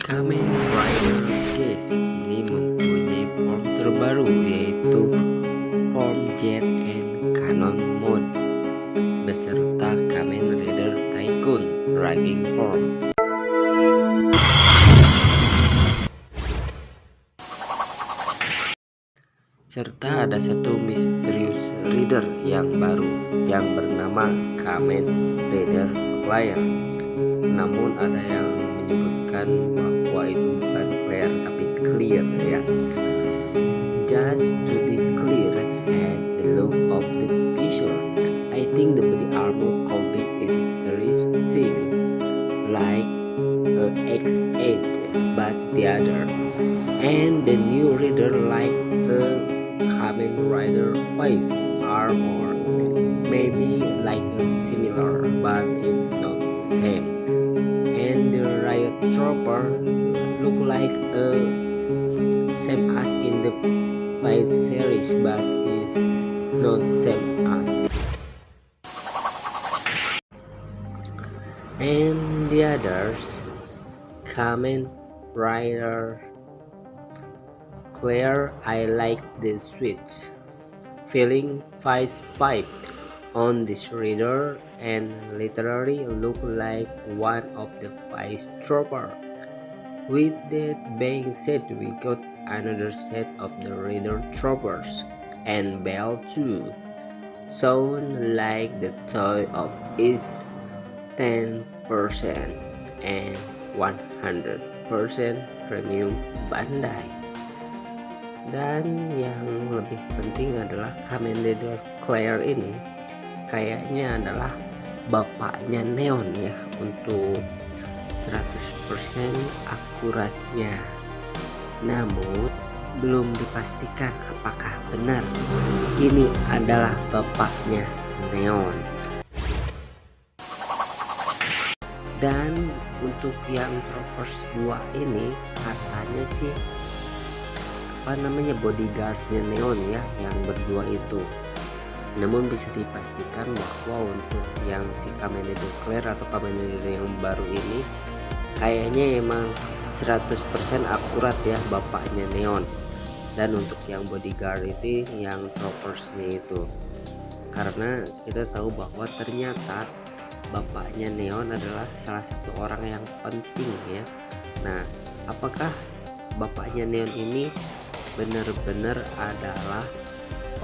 Kamen Rider Geese ini mempunyai form terbaru, yaitu form Jet and Cannon Mode beserta Kamen Rider Tycoon Riding Form. Serta ada satu misterius rider yang baru yang bernama Kamen Rider Claire. Namun ada yang menyebutkan bahwa itu bukan Claire tapi Clear ya. Just to be clear, at the look of the picture, I think the body armor could be interesting, like a X8, but the other, and the new rider like a Kamen Rider face armor, maybe like a similar, but it's not same. And the Riot Trooper look like a same as in the Fight series, but is not same as. And the others, Kamen Rider Claire, I like the switch feeling face pipe on this reader and literally look like one of the Vice Trooper. With that being said, we got another set of the Rider Troopers and Bell too. Sound like the toy of is 10% and 100% premium Bandai. Dan yang lebih penting adalah Kamen Rider Claire ini kayaknya adalah bapaknya Neon ya untuk 100% akuratnya. Namun belum dipastikan apakah benar ini adalah bapaknya Neon. Dan untuk yang Troopers 2 ini katanya sih bodyguardnya Neon ya, yang berdua itu. Namun bisa dipastikan bahwa untuk yang si Kamen Rider Claire atau Kamen Rider yang baru ini kayaknya emang 100% akurat ya bapaknya Neon. Dan untuk yang bodyguard itu yang Troopers-nya itu, karena kita tahu bahwa ternyata bapaknya Neon adalah salah satu orang yang penting ya. Nah, apakah bapaknya Neon ini benar-benar adalah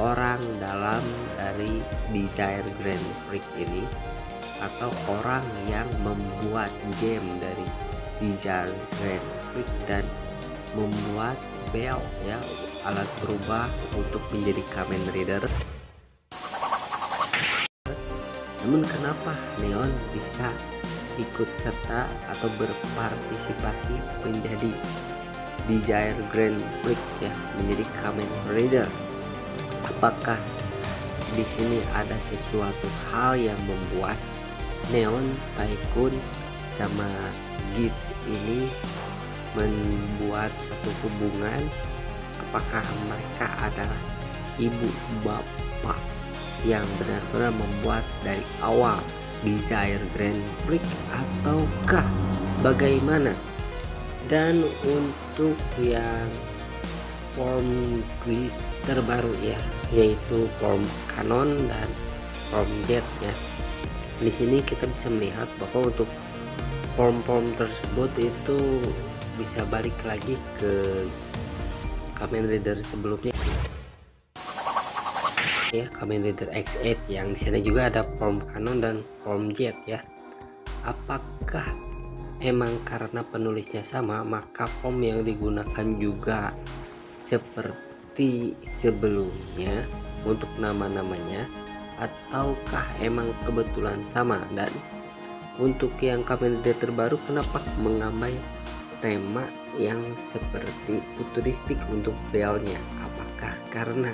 orang dalam dari Desire Grand Prix ini, atau orang yang membuat game dari Desire Grand Prix dan membuat Bell ya, alat berubah untuk menjadi Kamen Rider. Namun kenapa Neon bisa ikut serta atau berpartisipasi menjadi Desire Grand Prix ya, menjadi Kamen Rider? Apakah di sini ada sesuatu hal yang membuat Neon, Tycoon sama Geese ini membuat satu hubungan? Apakah mereka adalah ibu bapak yang benar-benar membuat dari awal Desire Grand Prix, ataukah bagaimana? Dan untuk yang form Geese terbaru ya, yaitu form Cannon dan form Jet ya. Di sini kita bisa melihat bahwa untuk form-form tersebut itu bisa balik lagi ke Kamen Rider sebelumnya ya, Kamen Rider X8 yang di sana juga ada form Cannon dan form Jet ya. Apakah emang karena penulisnya sama maka form yang digunakan juga seperti sebelumnya untuk nama-namanya, ataukah emang kebetulan sama? Dan untuk yang Kamen Rider terbaru kenapa mengambil tema yang seperti futuristik untuk Bellnya? Apakah karena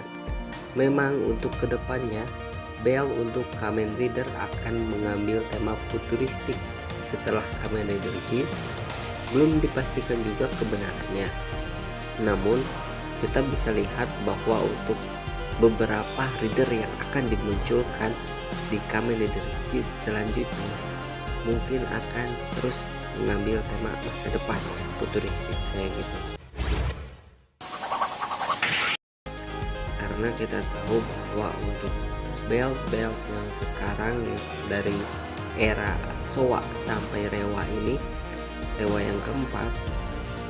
memang untuk kedepannya Bell untuk Kamen Rider akan mengambil tema futuristik setelah Kamen Rider Geese? Belum dipastikan juga kebenarannya. Namun kita bisa lihat bahwa untuk beberapa reader yang akan dimunculkan di Kamen Rider Geats selanjutnya mungkin akan terus mengambil tema masa depan futuristik kayak gitu. Karena kita tahu bahwa untuk belt-belt yang sekarang dari era Showa sampai Reiwa ini, Reiwa yang keempat,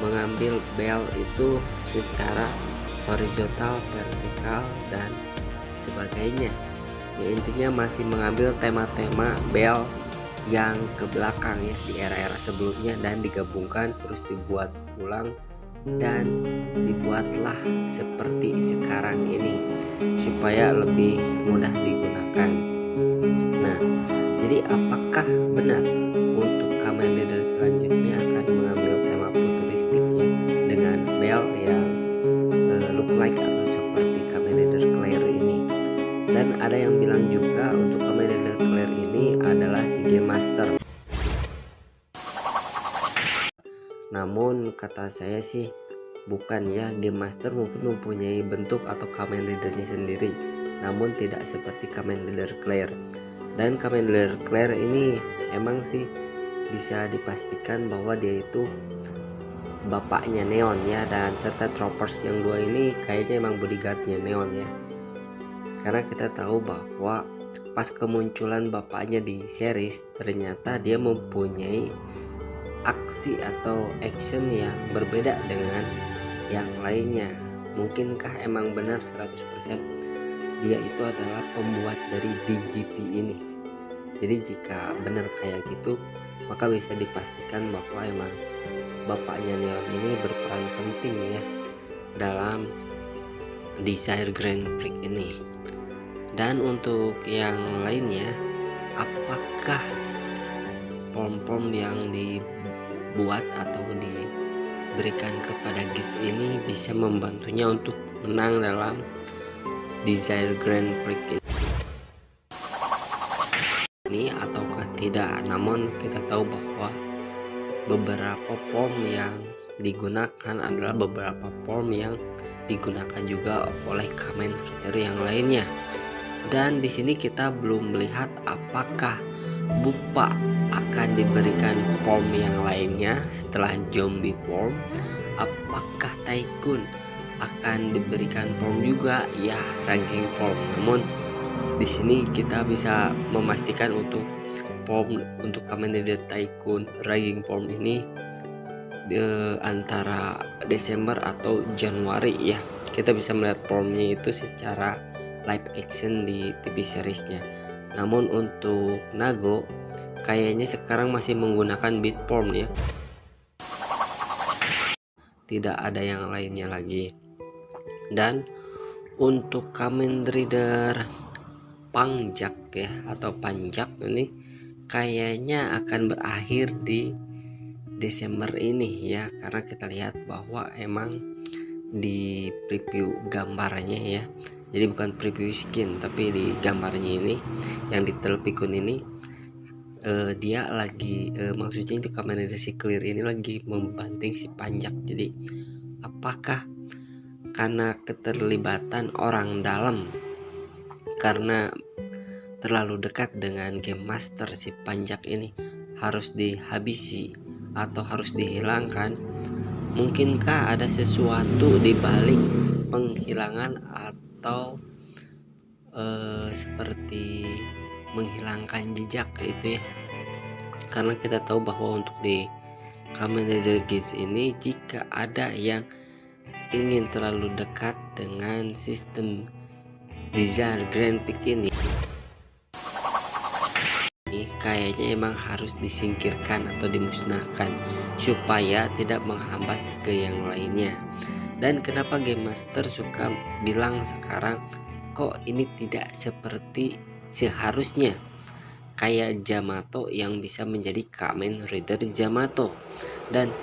mengambil belt itu secara horizontal, vertikal, dan sebagainya. Ya, intinya masih mengambil tema-tema belt yang ke belakang ya di era-era sebelumnya dan digabungkan terus dibuat ulang dan dibuatlah seperti sekarang ini supaya lebih mudah digunakan. Nah, jadi apakah benar untuk Kamen Rider selanjutnya akan mengambil tema futuristiknya dengan belt yang look like atau seperti Kamen Rider Claire ini? Dan ada yang bilang juga untuk Kamen Rider Claire ini adalah si Game Master. Namun kata saya sih bukan ya, Game Master mungkin mempunyai bentuk atau Kamen Ridernya sendiri, namun tidak seperti Kamen Rider Claire. Dan Kamen Rider Claire ini emang sih bisa dipastikan bahwa dia itu bapaknya Neon ya, dan serta Troopers yang dua ini kayaknya emang bodyguardnya Neon ya. Karena kita tahu bahwa pas kemunculan bapaknya di series, ternyata dia mempunyai aksi atau action yang berbeda dengan yang lainnya. Mungkinkah emang benar 100% dia itu adalah pembuat dari DGP ini? Jadi jika benar kayak gitu, maka bisa dipastikan bahwa emang bapaknya Neon ini berperan penting ya dalam Desire Grand Prix ini. Dan untuk yang lainnya, apakah pom-pom yang dibuat atau diberikan kepada Geats ini bisa membantunya untuk menang dalam Desire Grand Prix ini ataukah tidak? Namun kita tahu bahwa beberapa pom yang digunakan adalah beberapa pom yang digunakan juga oleh Kamen Rider yang lainnya. Dan di sini kita belum melihat apakah Buppa akan diberikan form yang lainnya setelah zombie form. Apakah Tycoon akan diberikan form juga? Ya, ranking form. Namun di sini kita bisa memastikan untuk form untuk Kamen Rider Tycoon ranking form ini antara Desember atau Januari ya. Kita bisa melihat formnya itu secara live action di TV seriesnya. Namun untuk Nago kayaknya sekarang masih menggunakan beat form ya, tidak ada yang lainnya lagi. Dan untuk Kamen Rider Pangjak ya atau Panjak ini kayaknya akan berakhir di Desember ini ya, karena kita lihat bahwa emang di preview gambarnya ya, jadi bukan preview skin tapi di gambarnya ini yang di Telpikun ini dia lagi maksudnya itu Kamen Rider si Clear ini lagi membanting si Panjak. Jadi apakah karena keterlibatan orang dalam, karena terlalu dekat dengan Game Master, si Panjak ini harus dihabisi atau harus dihilangkan? Mungkinkah ada sesuatu di balik penghilangan atau seperti menghilangkan jejak itu ya? Karena kita tahu bahwa untuk di Kamen Rider Geats ini, jika ada yang ingin terlalu dekat dengan sistem Desire Grand Prix ini, kayaknya emang harus disingkirkan atau dimusnahkan supaya tidak menghambat ke yang lainnya. Dan kenapa Game Master suka bilang sekarang kok ini tidak seperti seharusnya, kayak Yamato yang bisa menjadi Kamen Rider Yamato? Dan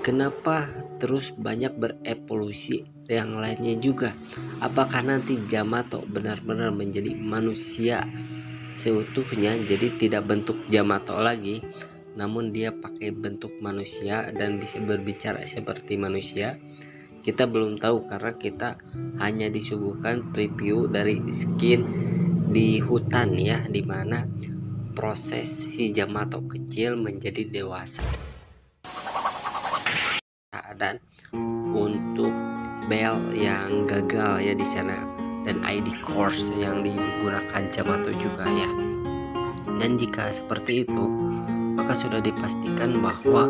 kenapa terus banyak berevolusi yang lainnya juga? Apakah nanti Yamato benar-benar menjadi manusia seutuhnya, jadi tidak bentuk Yamato lagi, namun dia pakai bentuk manusia dan bisa berbicara seperti manusia? kita belum tahu karena kita hanya disuguhkan preview dari skin di hutan ya, dimana proses si Yamato kecil menjadi dewasa. Dan untuk bel yang gagal ya di sana, dan ID course yang digunakan Yamato juga ya. Dan jika seperti itu, maka sudah dipastikan bahwa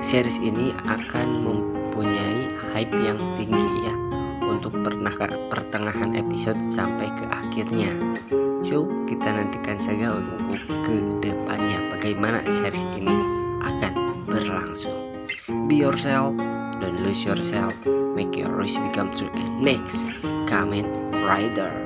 series ini akan mempunyai hype yang tinggi ya untuk pertengahan episode sampai ke akhirnya. So kita nantikan saja untuk ke depannya bagaimana series ini akan berlangsung. Be yourself, don't lose yourself, make your wish become true, and next Kamen Rider.